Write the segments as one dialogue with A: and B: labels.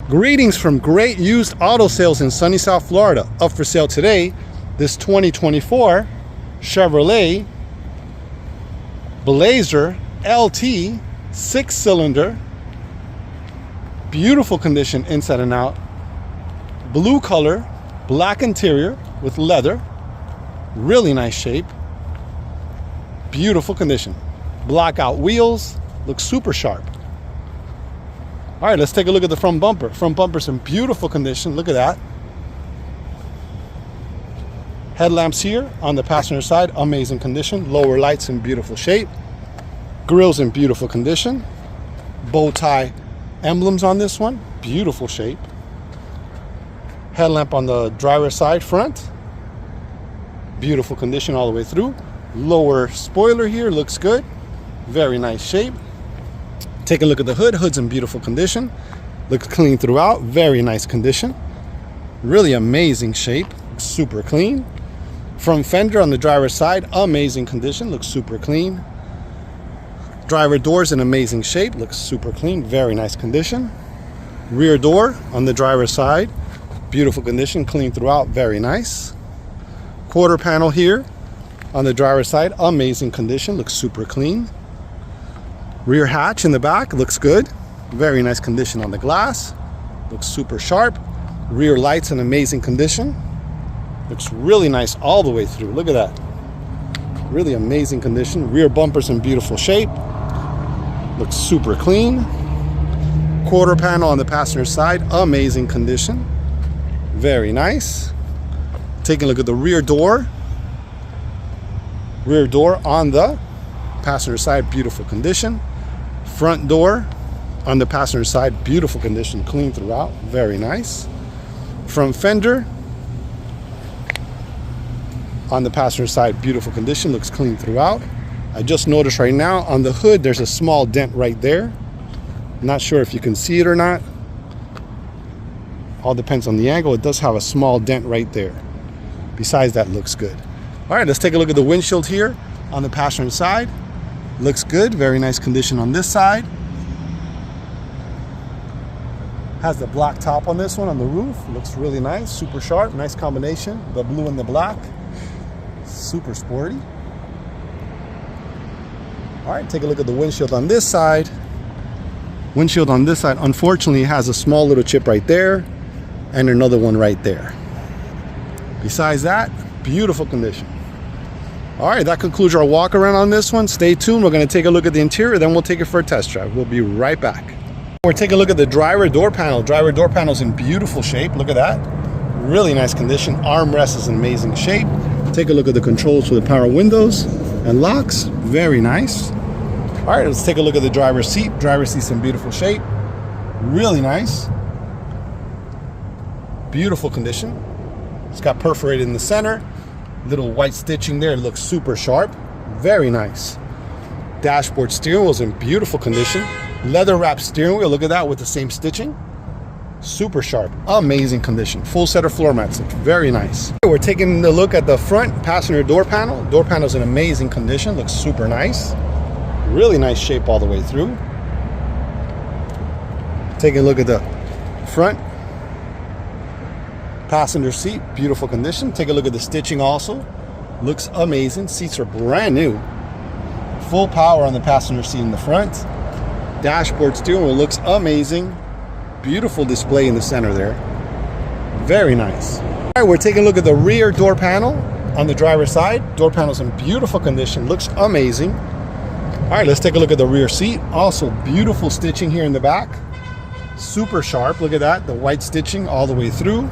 A: Greetings from Great Used Auto Sales in sunny South Florida. Up for sale today, this 2024 Chevrolet Blazer LT 6-cylinder. Beautiful condition inside and out. Blue color, black interior with leather. Really nice shape. Beautiful condition. Blackout wheels, looks super sharp. All right, let's take a look at the front bumper. Front bumper's in beautiful condition. Look at that. Headlamps here on the passenger side, amazing condition. Lower lights in beautiful shape. Grills in beautiful condition. Bow tie emblems on this one, beautiful shape. Headlamp on the driver's side front, beautiful condition all the way through. Lower spoiler here, looks good. Very nice shape. Take a look at the hood. Hood's in beautiful condition. Looks clean throughout. Very nice condition. Really amazing shape. Super clean. Front fender on the driver's side, amazing condition. Looks super clean. Driver door's in amazing shape. Looks super clean. Very nice condition. Rear door on the driver's side, beautiful condition. Clean throughout. Very nice. Quarter panel here on the driver's side, amazing condition. Looks super clean. Rear hatch in the back looks good. Very nice condition on the glass. Looks super sharp. Rear lights in amazing condition. Looks really nice all the way through. Look at that. Really amazing condition. Rear bumpers in beautiful shape. Looks super clean. Quarter panel on the passenger side, amazing condition. Very nice. Taking a look at the rear door. Rear door on the passenger side, beautiful condition. Front door on the passenger side, beautiful condition, clean throughout, very nice. Front fender on the passenger side, beautiful condition, looks clean throughout. I just noticed right now on the hood there's a small dent right there. Not sure if you can see it or not. All depends on the angle. It does have a small dent right there. Besides that, looks good. All right, let's take a look at the windshield here on the passenger side. Looks good, very nice condition on this side. Has the black top on this one on the roof. Looks really nice, super sharp, nice combination. The blue and the black, super sporty. All right, take a look at the windshield on this side. Windshield on this side, unfortunately, has a small little chip right there and another one right there. Besides that, beautiful condition. All right, that concludes our walk around on this one. Stay tuned. We're going to take a look at the interior, then we'll take it for a test drive. We'll be right back. We're taking a look at the driver door panel. Driver door panel's in beautiful shape. Look at that. Really nice condition. Armrest is in amazing shape. Take a look at the controls for the power windows and locks. Very nice. All right, let's take a look at the driver's seat. Driver's seat's in beautiful shape. Really nice. Beautiful condition. It's got perforated in the center. Little white stitching there. It looks super sharp. Very nice. Dashboard steering wheel's in beautiful condition. Leather wrapped steering wheel. Look at that with the same stitching. Super sharp. Amazing condition. Full set of floor mats. Looks very nice. We're taking a look at the front passenger door panel. Door panel's in amazing condition. Looks super nice. Really nice shape all the way through. Taking a look at the front passenger seat, beautiful condition. Take a look at the stitching also. Looks amazing. Seats are brand new. Full power on the passenger seat in the front. Dashboard steering wheel looks amazing. Beautiful display in the center there. Very nice. All right, we're taking a look at the rear door panel on the driver's side. Door panel's in beautiful condition. Looks amazing. All right, let's take a look at the rear seat. Also beautiful stitching here in the back. Super sharp. Look at that. The white stitching all the way through.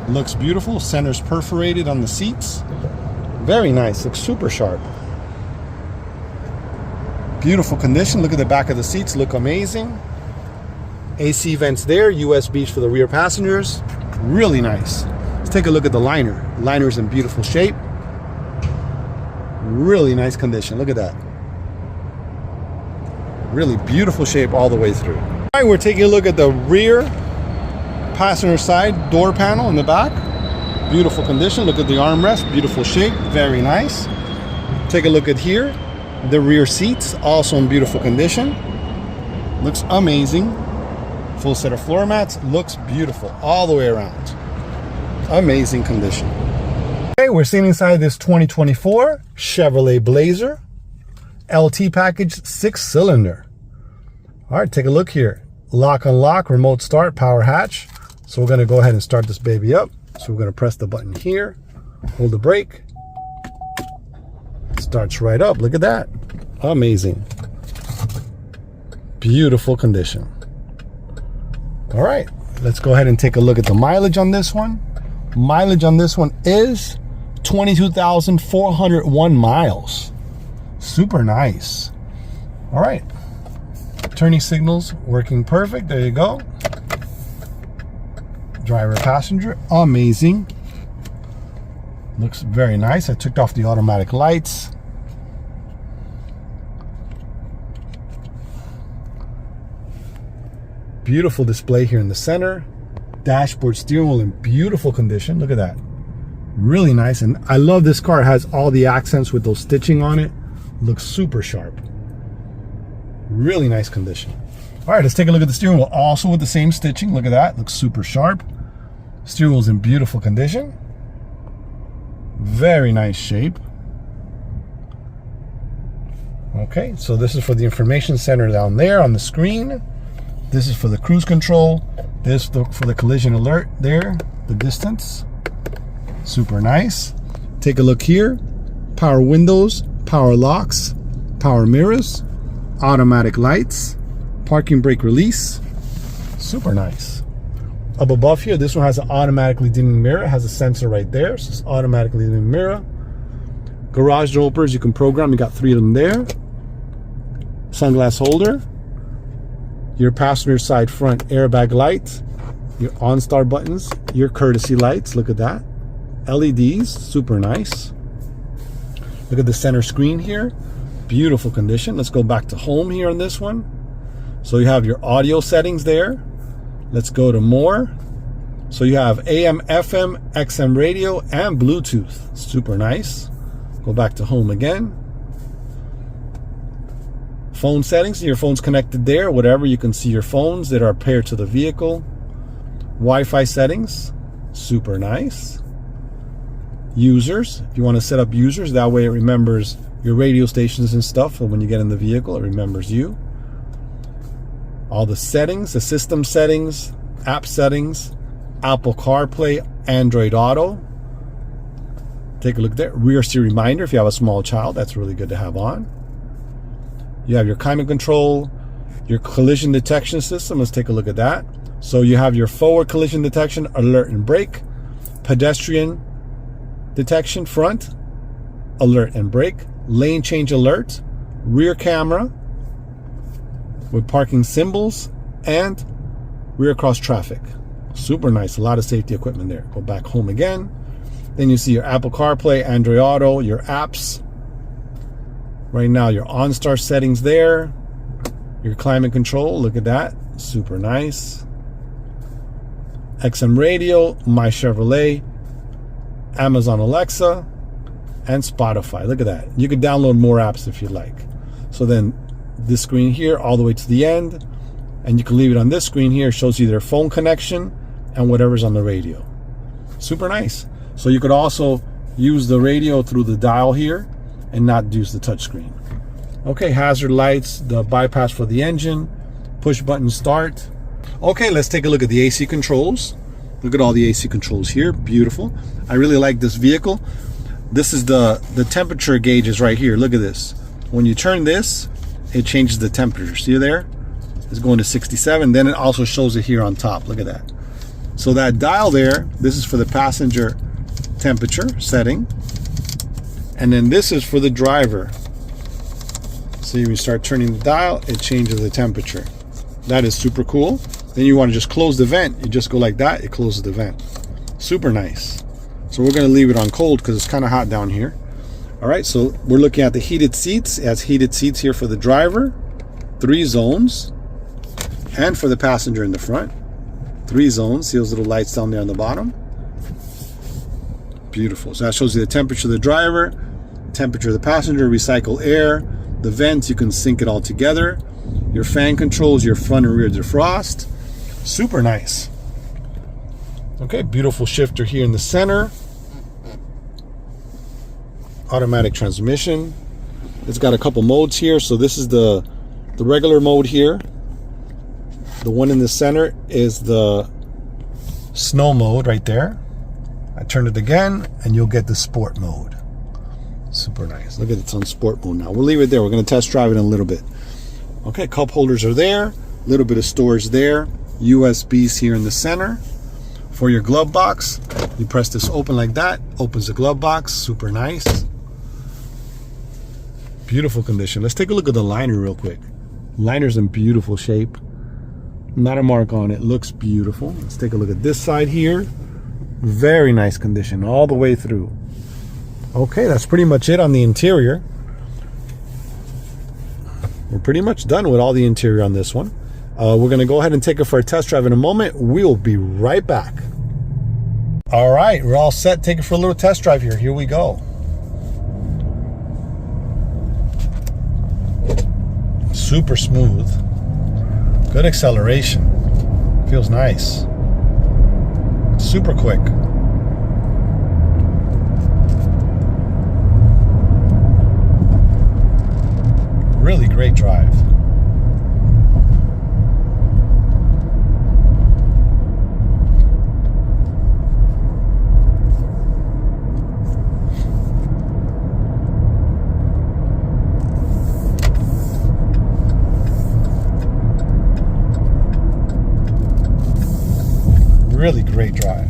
A: Looks beautiful. Center's perforated on the seats. Very nice. Looks super sharp. Beautiful condition. Look at the back of the seats. Look amazing. AC vents there. USBs for the rear passengers. Really nice. Let's take a look at the liner. Liner's in beautiful shape. Really nice condition. Look at that. Really beautiful shape all the way through. All right, we're taking a look at the rear passenger side door panel in the back. Beautiful condition. Look at the armrest. Beautiful shape. Very nice. Take a look at here. The rear seats also in beautiful condition. Looks amazing. Full set of floor mats. Looks beautiful all the way around. Amazing condition. Okay, we're sitting inside this 2024 Chevrolet Blazer LT package 6-cylinder. All right, take a look here. Lock unlock, remote start, power hatch. So we're going to go ahead and start this baby up. So we're going to press the button here, hold the brake. It starts right up. Look at that. Amazing. Beautiful condition. All right, let's go ahead and take a look at the mileage on this one. Mileage on this one is 22,401 miles. Super nice. All right, turning signals working perfect. There you go. Driver, passenger, amazing. Looks very nice. I took off the automatic lights. Beautiful display here in the center. Dashboard, steering wheel in beautiful condition. Look at that. Really nice. And I love this car. It has all the accents with those stitching on it. Looks super sharp. Really nice condition. All right, let's take a look at the steering wheel. Also with the same stitching. Look at that. Looks super sharp. Steering wheel's in beautiful condition. Very nice shape. Okay, so this is for the information center down there on the screen. This is for the cruise control. This for the collision alert there, the distance. Super nice. Take a look here. Power windows, power locks, power mirrors, automatic lights, parking brake release. Super nice. Up above here, this one has an automatically dimming mirror. It has a sensor right there, so it's automatically dimming mirror. Garage door openers you can program. You got 3 of them there. Sunglass holder. Your passenger side front airbag light, your OnStar buttons, your courtesy lights. Look at that. LEDs, super nice. Look at the center screen here. Beautiful condition. Let's go back to home here on this one. So you have your audio settings there. Let's go to more. So you have AM, FM, XM radio, and Bluetooth. Super nice. Go back to home again. Phone settings, your phone's connected there, whatever, you can see your phones that are paired to the vehicle. Wi-Fi settings, super nice. Users, if you want to set up users, that way it remembers your radio stations and stuff, so when you get in the vehicle, it remembers you. All the settings, the system settings, app settings, Apple CarPlay, Android Auto. Take a look there. Rear seat reminder, if you have a small child, that's really good to have on. You have your climate control, your collision detection system. Let's take a look at that. So you have your forward collision detection, alert and brake, pedestrian detection front, alert and brake, lane change alert, rear camera with parking symbols, and rear cross traffic. Super nice. A lot of safety equipment there. Go back home again. Then you see your Apple CarPlay, Android Auto, your apps. Right now, your OnStar settings there. Your climate control, look at that. Super nice. XM radio, My Chevrolet, Amazon Alexa, and Spotify. Look at that. You can download more apps if you like. So then this screen here all the way to the end, and you can leave it on this screen here. It shows you their phone connection and whatever's on the radio. Super nice. So you could also use the radio through the dial here and not use the touchscreen. Okay, hazard lights, the bypass for the engine, push button start. Okay, let's take a look at the AC controls. Look at all the AC controls here, beautiful. I really like this vehicle. This is the temperature gauges right here. Look at this. When you turn this, it changes the temperature. See there? It's going to 67. Then it also shows it here on top. Look at that. So that dial there, this is for the passenger temperature setting. And then this is for the driver. So you start turning the dial, it changes the temperature. That is super cool. Then you want to just close the vent. You just go like that, it closes the vent. Super nice. So we're going to leave it on cold because it's kind of hot down here. All right, so we're looking at the heated seats. It has heated seats here for the driver, 3 zones. And for the passenger in the front, 3 zones. See those little lights down there on the bottom? Beautiful. So that shows you the temperature of the driver, temperature of the passenger, recycle air, the vents, you can sync it all together. Your fan controls, your front and rear defrost. Super nice. Okay, beautiful shifter here in the center. Automatic transmission. It's got a couple modes here. So this is the regular mode here. The one in the center is the snow mode right there. I turn it again and you'll get the sport mode. Super nice. Look at it's on sport mode now. We'll leave it there. We're going to test drive it in a little bit. Okay, cup holders are there. A little bit of storage there. USBs here in the center. For your glove box, you press this open like that. Opens the glove box. Super nice. Beautiful condition. Let's take a look at the liner real quick. Liner's in beautiful shape. Not a mark on it. Looks beautiful. Let's take a look at this side here. Very nice condition all the way through. Okay, that's pretty much it on the interior. We're pretty much done with all the interior on this one. We're going to go ahead and take it for a test drive in a moment. We'll be right back. All right, we're all set. Take it for a little test drive here. Here we go. Super smooth. Good acceleration. Feels nice. Super quick. Really great drive. Really great drive.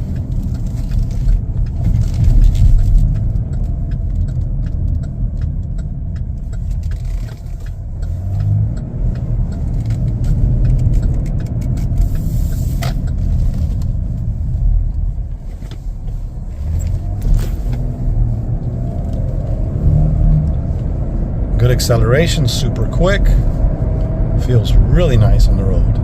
A: Good acceleration, super quick. Feels really nice on the road.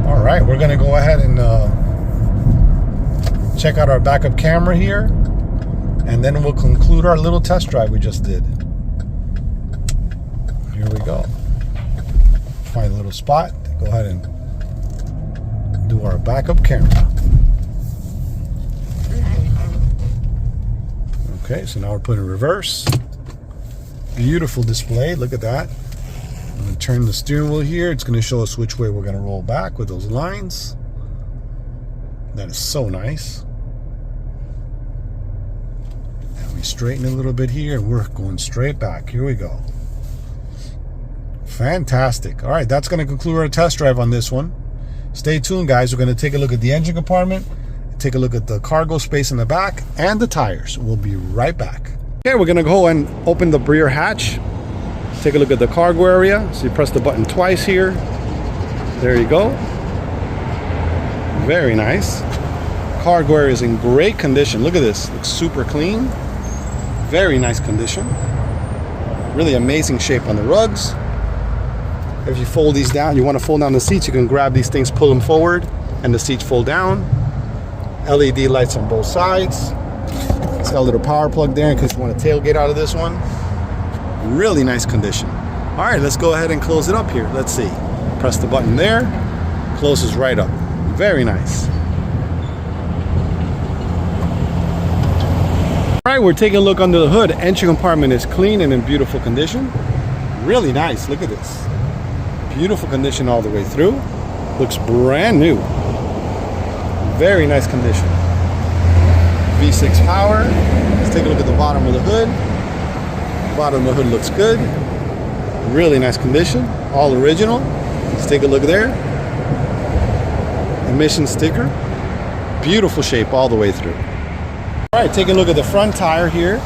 A: All right, we're gonna go ahead and check out our backup camera here, and then we'll conclude our little test drive we just did. Here we go. Find a little spot. Go ahead and do our backup camera. Okay, so now we're putting reverse. Beautiful display. Look at that. I'm going to turn the steering wheel here. It's going to show us which way we're going to roll back with those lines. That is so nice. And we straighten a little bit here, and we're going straight back. Here we go. Fantastic. All right, that's going to conclude our test drive on this one. Stay tuned, guys. We're going to take a look at the engine compartment, take a look at the cargo space in the back, and the tires. We'll be right back. Okay, we're going to go and open the rear hatch. Take a look at the cargo area. So you press the button twice here. There you go. Very nice. Cargo area is in great condition. Look at this. Looks super clean. Very nice condition. Really amazing shape on the rugs. If you fold these down, you want to fold down the seats, you can grab these things, pull them forward, and the seats fold down. LED lights on both sides. It's got a little power plug there in case you want to tailgate out of this one. Really nice condition. All right, let's go ahead and close it up here. Let's see. Press the button there. Closes right up. Very nice. All right, we're taking a look under the hood. Engine compartment is clean and in beautiful condition. Really nice. Look at this. Beautiful condition all the way through. Looks brand new. Very nice condition. V6 power. Let's take a look at the bottom of the hood. Bottom of the hood looks good. Really nice condition. All original. Let's take a look there. Emission sticker. Beautiful shape all the way through. All right, take a look at the front tire here.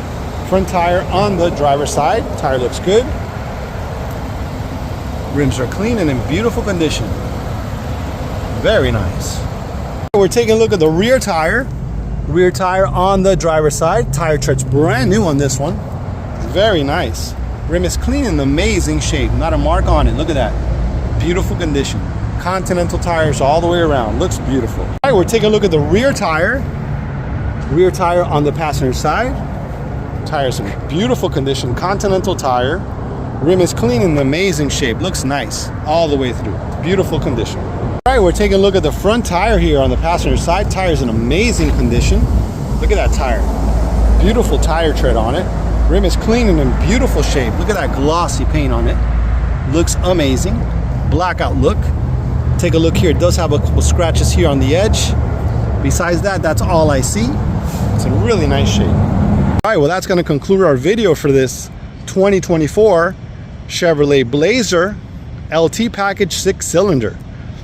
A: Front tire on the driver's side. Tire looks good. Rims are clean and in beautiful condition. Very nice. We're taking a look at the rear tire. Rear tire on the driver's side. Tire tread's brand new on this one. Very nice. Rim is clean and amazing shape. Not a mark on it. Look at that. Beautiful condition. Continental tires all the way around. Looks beautiful. All right, we're taking a look at the rear tire. Rear tire on the passenger side. Tires in beautiful condition, Continental tire. Rim is clean and in amazing shape. Looks nice all the way through. Beautiful condition. All right, we're taking a look at the front tire here on the passenger side. Tire's in amazing condition. Look at that tire. Beautiful tire tread on it. Rim is clean and in beautiful shape. Look at that glossy paint on it. Looks amazing. Blackout look. Take a look here. It does have a couple scratches here on the edge. Besides that, that's all I see. It's in really nice shape. All right, well, that's going to conclude our video for this 2024 Chevrolet Blazer LT package 6-cylinder.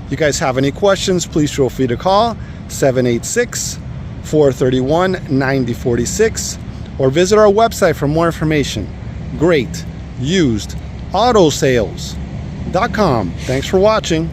A: You guys have any questions, please feel free to call 786-431-9046 or visit our website for more information. Great Used Auto Sales.com. Thanks for watching.